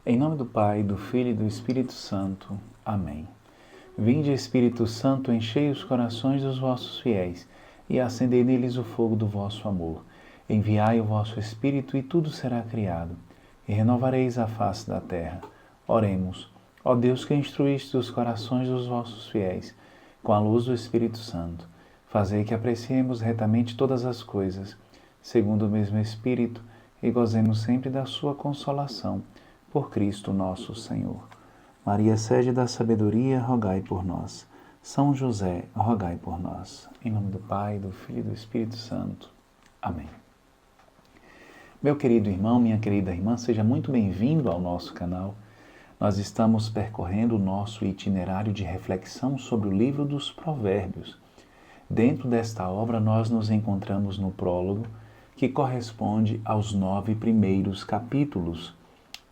Em nome do Pai, do Filho e do Espírito Santo. Amém. Vinde, Espírito Santo, enchei os corações dos vossos fiéis e acendei neles o fogo do vosso amor. Enviai o vosso Espírito e tudo será criado, e renovareis a face da terra. Oremos. Ó Deus, que instruíste os corações dos vossos fiéis com a luz do Espírito Santo, fazei que apreciemos retamente todas as coisas, segundo o mesmo Espírito, e gozemos sempre da sua consolação. Por Cristo nosso Senhor. Maria, sede da sabedoria, rogai por nós. São José, rogai por nós. Em nome do Pai, do Filho e do Espírito Santo. Amém. Meu querido irmão, minha querida irmã, seja muito bem-vindo ao nosso canal. Nós estamos percorrendo o nosso itinerário de reflexão sobre o livro dos Provérbios. Dentro desta obra, nós nos encontramos no prólogo, que corresponde aos 9 primeiros capítulos.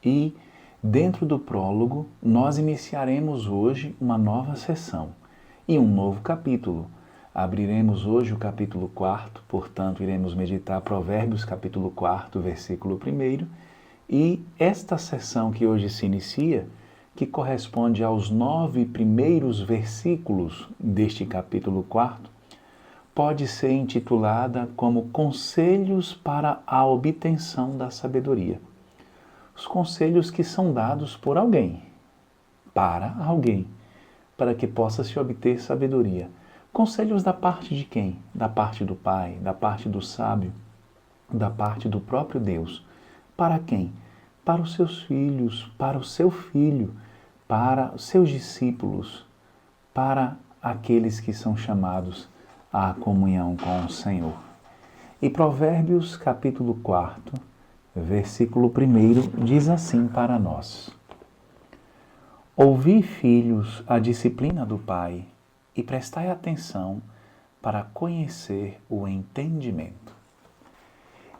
E, dentro do prólogo, nós iniciaremos hoje uma nova sessão e um novo capítulo. Abriremos hoje o capítulo 4, portanto, iremos meditar Provérbios, capítulo 4, versículo 1. E esta sessão que hoje se inicia, que corresponde aos 9 primeiros versículos deste capítulo 4, pode ser intitulada como Conselhos para a Obtenção da Sabedoria. Os conselhos que são dados por alguém, para que possa se obter sabedoria. Conselhos da parte de quem? Da parte do Pai, da parte do sábio, da parte do próprio Deus. Para quem? Para os seus filhos, para o seu filho, para os seus discípulos, para aqueles que são chamados à comunhão com o Senhor. E Provérbios, capítulo 4, versículo 1 diz assim para nós: Ouvi, filhos, a disciplina do Pai, e prestai atenção para conhecer o entendimento.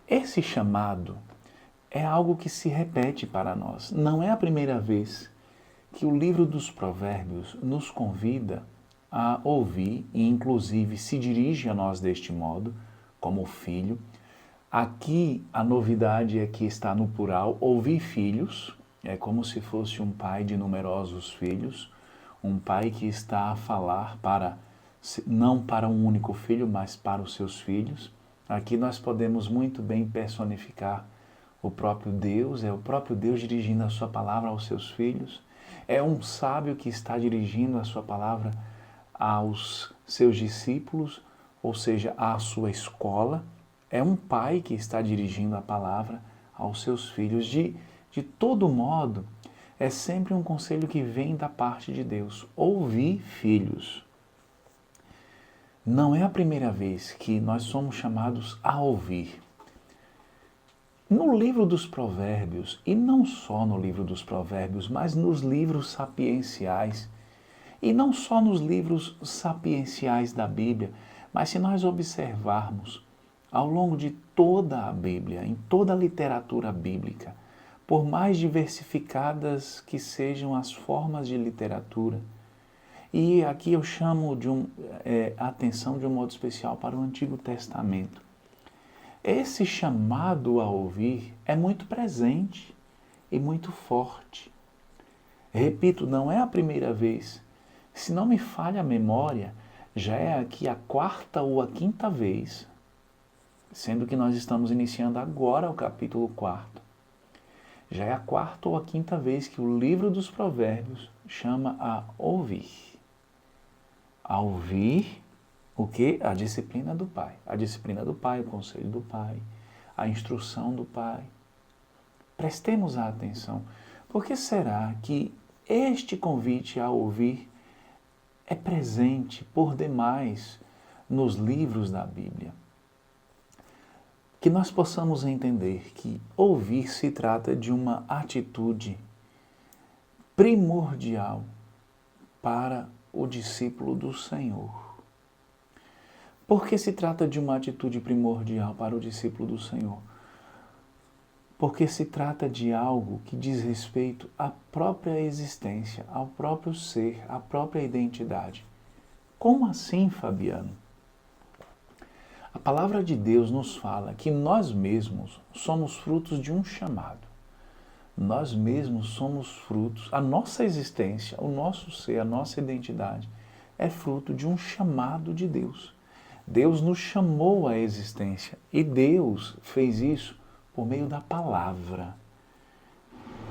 Esse chamado é algo que se repete para nós. Não é a primeira vez que o livro dos Provérbios nos convida a ouvir, e inclusive se dirige a nós deste modo, como filho. Aqui a novidade é que está no plural, ouvir filhos, é como se fosse um pai de numerosos filhos, um pai que está a falar não para um único filho, mas para os seus filhos. Aqui nós podemos muito bem personificar o próprio Deus, é o próprio Deus dirigindo a sua palavra aos seus filhos, é um sábio que está dirigindo a sua palavra aos seus discípulos, ou seja, à sua escola. É um pai que está dirigindo a palavra aos seus filhos. De todo modo, é sempre um conselho que vem da parte de Deus. Ouvir, filhos. Não é a primeira vez que nós somos chamados a ouvir. No livro dos Provérbios, e não só no livro dos Provérbios, mas nos livros sapienciais, e não só nos livros sapienciais da Bíblia, mas se nós observarmos ao longo de toda a Bíblia, em toda a literatura bíblica, por mais diversificadas que sejam as formas de literatura, e aqui eu chamo a atenção de um modo especial para o Antigo Testamento. Esse chamado a ouvir é muito presente e muito forte. Repito, não é a primeira vez. Se não me falha a memória, já é aqui a 4ª ou a 5ª vez, sendo que nós estamos iniciando agora o capítulo 4. Já é a 4ª ou a 5ª vez que o livro dos Provérbios chama a ouvir. A ouvir o quê? A disciplina do Pai. A disciplina do Pai, o conselho do Pai, a instrução do Pai. Prestemos a atenção. Por que será que este convite a ouvir é presente por demais nos livros da Bíblia? Que nós possamos entender que ouvir se trata de uma atitude primordial para o discípulo do Senhor. Por que se trata de uma atitude primordial para o discípulo do Senhor? Porque se trata de algo que diz respeito à própria existência, ao próprio ser, à própria identidade. Como assim, Fabiano? A palavra de Deus nos fala que nós mesmos somos frutos de um chamado. nós mesmos somos frutos, a nossa existência, o nosso ser, a nossa identidade é fruto de um chamado de Deus. Deus nos chamou à existência e Deus fez isso por meio da palavra.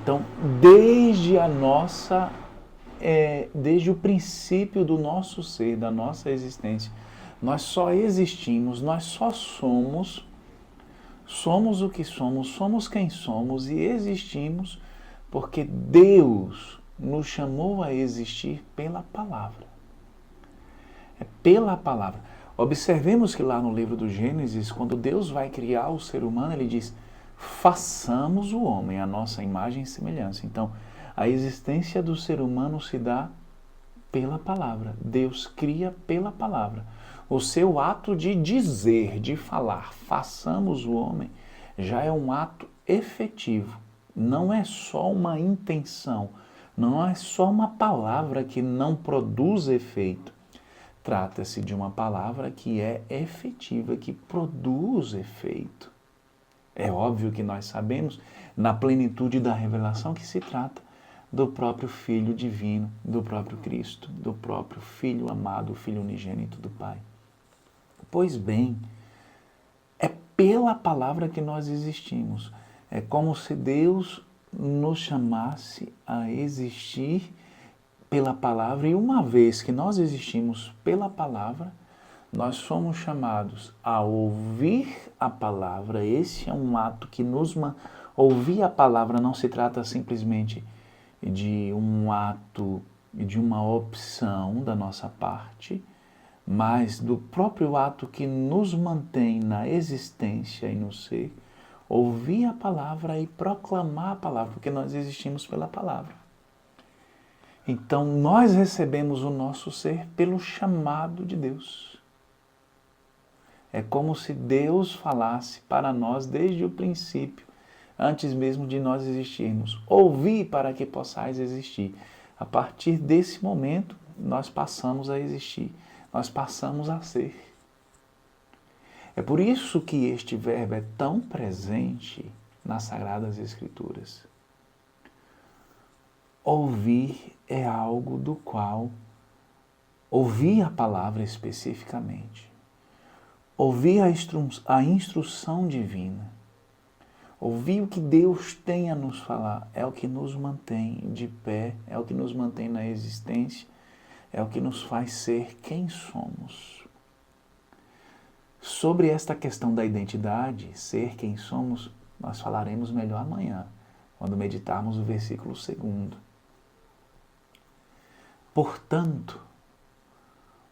Então, desde o princípio do nosso ser, da nossa existência, nós só existimos, nós só somos o que somos quem somos e existimos porque Deus nos chamou a existir pela palavra. É pela palavra. Observemos que lá no livro do Gênesis, quando Deus vai criar o ser humano, ele diz: façamos o homem à nossa imagem e semelhança. Então, a existência do ser humano se dá pela palavra. Deus cria pela palavra. O seu ato de dizer, de falar, façamos o homem, já é um ato efetivo. Não é só uma intenção, não é só uma palavra que não produz efeito. Trata-se de uma palavra que é efetiva, que produz efeito. É óbvio que nós sabemos, na plenitude da revelação, que se trata do próprio Filho divino, do próprio Cristo, do próprio Filho amado, o Filho unigênito do Pai. Pois bem, é pela palavra que nós existimos. É como se Deus nos chamasse a existir pela palavra, e uma vez que nós existimos pela palavra, nós somos chamados a ouvir a palavra. Esse é um ato que ouvir a palavra não se trata simplesmente de um ato, de uma opção da nossa parte, mas do próprio ato que nos mantém na existência e no ser, ouvir a palavra e proclamar a palavra, porque nós existimos pela palavra. Então, nós recebemos o nosso ser pelo chamado de Deus. É como se Deus falasse para nós desde o princípio, antes mesmo de nós existirmos. Ouvi para que possais existir. A partir desse momento, nós passamos a existir. Nós passamos a ser. É por isso que este verbo é tão presente nas Sagradas Escrituras. Ouvir é algo do qual, ouvir a palavra especificamente, ouvir a instrução divina, ouvir o que Deus tem a nos falar, é o que nos mantém de pé, é o que nos mantém na existência, é o que nos faz ser quem somos. Sobre esta questão da identidade, ser quem somos, nós falaremos melhor amanhã, quando meditarmos o versículo 2. Portanto,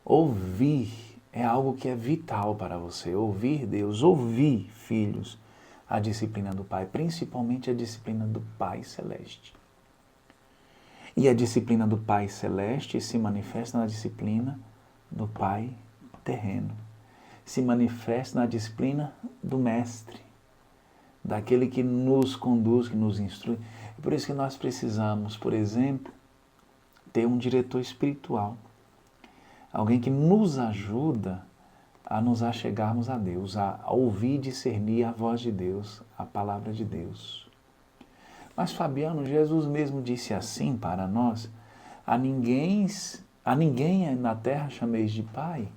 ouvir é algo que é vital para você. Ouvir Deus, ouvir, filhos, a disciplina do Pai, principalmente a disciplina do Pai Celeste. E a disciplina do Pai Celeste se manifesta na disciplina do Pai terreno. Se manifesta na disciplina do Mestre, daquele que nos conduz, que nos instrui. É por isso que nós precisamos, por exemplo, ter um diretor espiritual. Alguém que nos ajuda a nos achegarmos a Deus, a ouvir e discernir a voz de Deus, a palavra de Deus. Mas, Fabiano, Jesus mesmo disse assim para nós: a ninguém na terra chameis de Pai,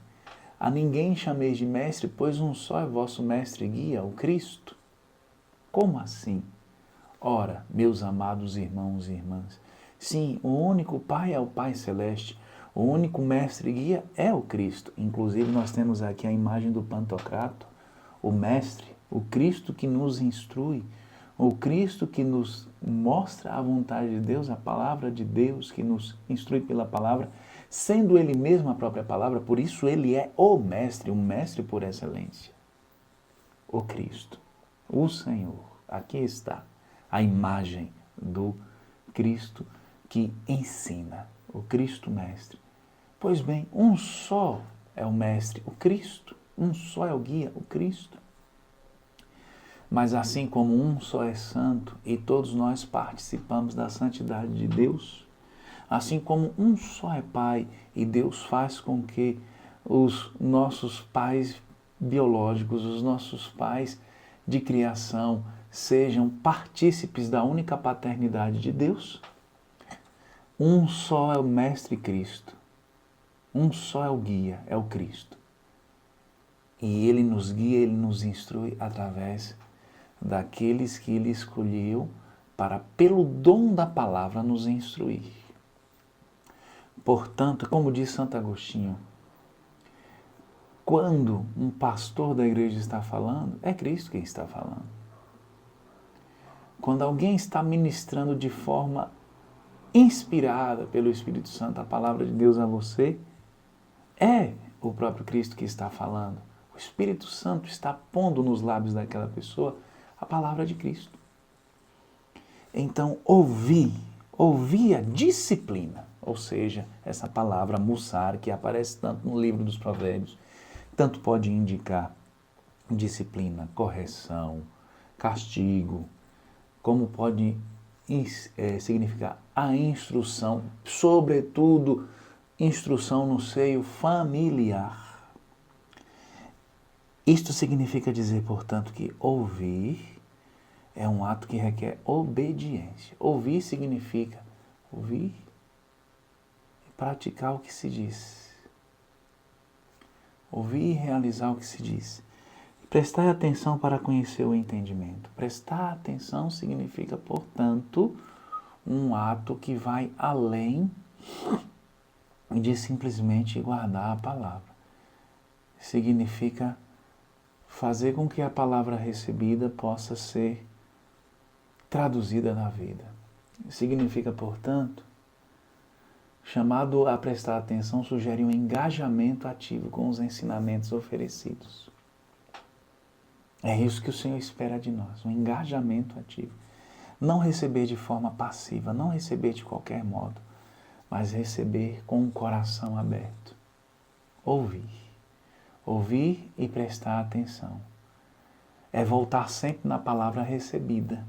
a ninguém chameis de Mestre, pois um só é vosso Mestre e Guia, o Cristo. Como assim? Ora, meus amados irmãos e irmãs, sim, o único Pai é o Pai Celeste, o único Mestre e Guia é o Cristo. Inclusive, nós temos aqui a imagem do Pantocrator, o Mestre, o Cristo que nos instrui, o Cristo que nos mostra a vontade de Deus, a palavra de Deus que nos instrui pela palavra, sendo Ele mesmo a própria palavra, por isso Ele é o Mestre por excelência. O Cristo, o Senhor. Aqui está a imagem do Cristo que ensina, o Cristo Mestre. Pois bem, um só é o Mestre, o Cristo, um só é o Guia, o Cristo. Mas assim como um só é santo e todos nós participamos da santidade de Deus, assim como um só é Pai e Deus faz com que os nossos pais biológicos, os nossos pais de criação sejam partícipes da única paternidade de Deus. Um só é o Mestre Cristo. Um só é o guia, é o Cristo. E Ele nos guia, Ele nos instrui através daqueles que Ele escolheu para, pelo dom da palavra, nos instruir. Portanto, como diz Santo Agostinho, quando um pastor da igreja está falando, é Cristo quem está falando. Quando alguém está ministrando de forma inspirada pelo Espírito Santo a palavra de Deus a você, é o próprio Cristo que está falando. O Espírito Santo está pondo nos lábios daquela pessoa a palavra de Cristo. Então, ouvir a disciplina, ou seja, essa palavra mussar, que aparece tanto no livro dos Provérbios, tanto pode indicar disciplina, correção, castigo, como pode significar a instrução, sobretudo instrução no seio familiar. Isto significa dizer, portanto, que ouvir é um ato que requer obediência. Ouvir significa ouvir e praticar o que se diz. Ouvir e realizar o que se diz. Prestar atenção para conhecer o entendimento. Prestar atenção significa, portanto, um ato que vai além de simplesmente guardar a palavra. Significa fazer com que a palavra recebida possa ser traduzida na vida. Significa, portanto, chamado a prestar atenção sugere um engajamento ativo com os ensinamentos oferecidos. É isso que o Senhor espera de nós, um engajamento ativo. Não receber de forma passiva, não receber de qualquer modo, mas receber com o coração aberto. Ouvir e prestar atenção. É voltar sempre na palavra recebida.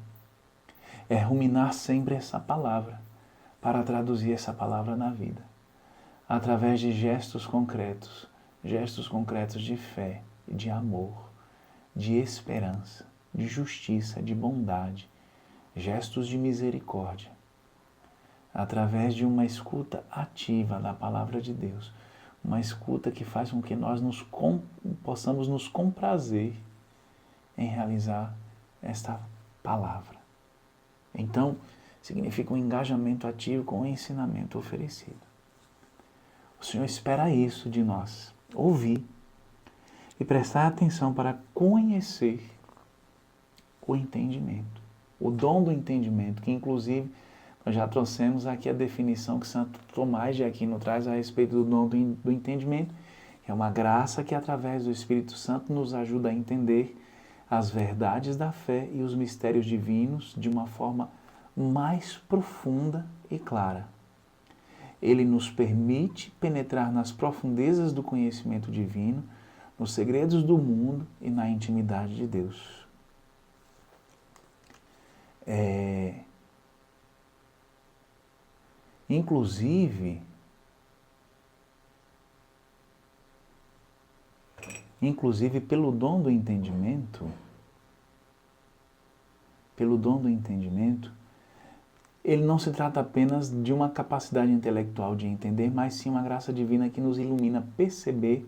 É ruminar sempre essa palavra para traduzir essa palavra na vida. Através de gestos concretos de fé, de amor, de esperança, de justiça, de bondade, gestos de misericórdia, através de uma escuta ativa da palavra de Deus, uma escuta que faz com que nós possamos nos comprazer em realizar esta palavra. Então, significa um engajamento ativo com o ensinamento oferecido. O Senhor espera isso de nós, ouvir e prestar atenção para conhecer o entendimento, o dom do entendimento, que inclusive nós já trouxemos aqui a definição que Santo Tomás de Aquino traz a respeito do dom do entendimento, que é uma graça que através do Espírito Santo nos ajuda a entender as verdades da fé e os mistérios divinos de uma forma mais profunda e clara. Ele nos permite penetrar nas profundezas do conhecimento divino, nos segredos do mundo e na intimidade de Deus. Inclusive, pelo dom do entendimento, ele não se trata apenas de uma capacidade intelectual de entender, mas sim uma graça divina que nos ilumina a perceber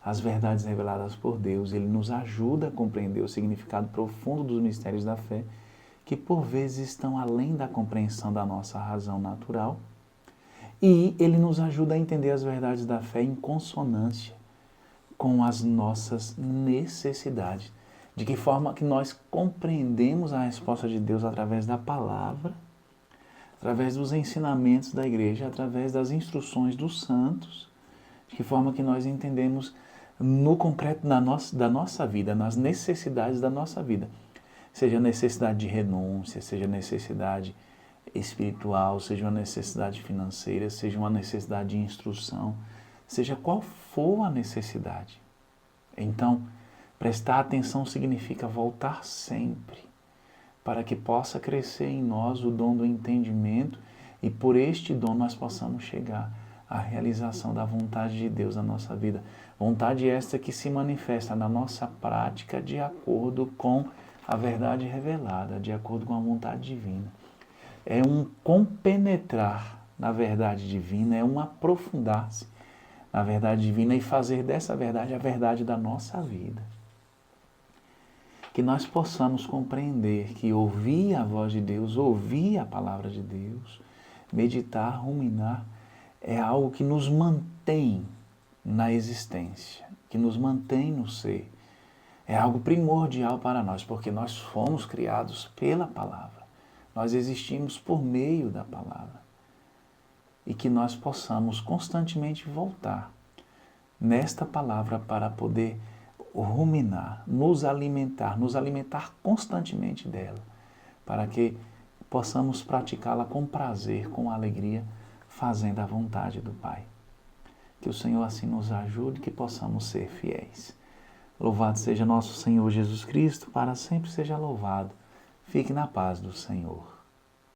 as verdades reveladas por Deus. Ele nos ajuda a compreender o significado profundo dos mistérios da fé, que por vezes estão além da compreensão da nossa razão natural. E ele nos ajuda a entender as verdades da fé em consonância com as nossas necessidades. De que forma que nós compreendemos a resposta de Deus através da palavra, através dos ensinamentos da igreja, através das instruções dos santos, de que forma que nós entendemos no concreto da nossa vida, nas necessidades da nossa vida. Seja necessidade de renúncia, seja necessidade espiritual, seja uma necessidade financeira, seja uma necessidade de instrução, seja qual for a necessidade. Então, prestar atenção significa voltar sempre para que possa crescer em nós o dom do entendimento e por este dom nós possamos chegar à realização da vontade de Deus na nossa vida. Vontade esta que se manifesta na nossa prática de acordo com a verdade revelada de acordo com a vontade divina. É um compenetrar na verdade divina, é um aprofundar-se na verdade divina e fazer dessa verdade a verdade da nossa vida. Que nós possamos compreender que ouvir a voz de Deus, ouvir a palavra de Deus, meditar, ruminar, é algo que nos mantém na existência, que nos mantém no ser. É algo primordial para nós, porque nós fomos criados pela palavra. Nós existimos por meio da palavra. E que nós possamos constantemente voltar nesta palavra para poder ruminar, nos alimentar constantemente dela, para que possamos praticá-la com prazer, com alegria, fazendo a vontade do Pai. Que o Senhor assim nos ajude, que possamos ser fiéis. Louvado seja nosso Senhor Jesus Cristo, para sempre seja louvado. Fique na paz do Senhor.